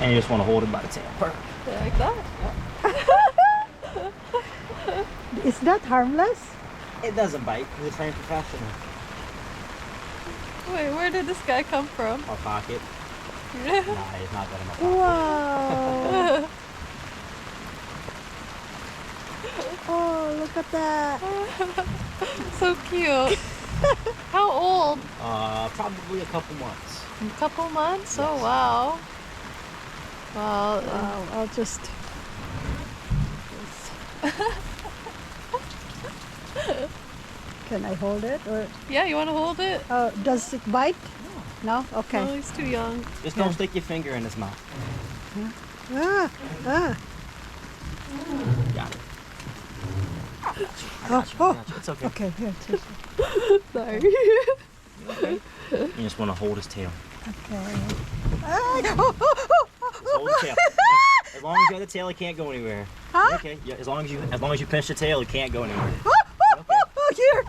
And you just want to hold it by the tail. Perfect. Like that? Is that harmless? It doesn't bite. It's trained professional. Wait, where did this guy come from? Our pocket. Nah, he's not that in my pocket. Wow. Oh, look at that. So cute. How old? Probably a couple months. A couple months? Yes. Oh, wow. Wow. Wow, I'll just... Can I hold it? Or Yeah, you want to hold it? does it bite? No? Okay. No, he's too young. Just don't stick your finger in his mouth. Ah, ah. Got it. Oh, It's okay. okay, here. Sorry. Okay. You just want to hold his tail. Okay. Just hold the tail. As long as you have the tail, it can't go anywhere. Huh? Okay. Yeah, as long as you pinch the tail, it can't go anywhere. Oh, here.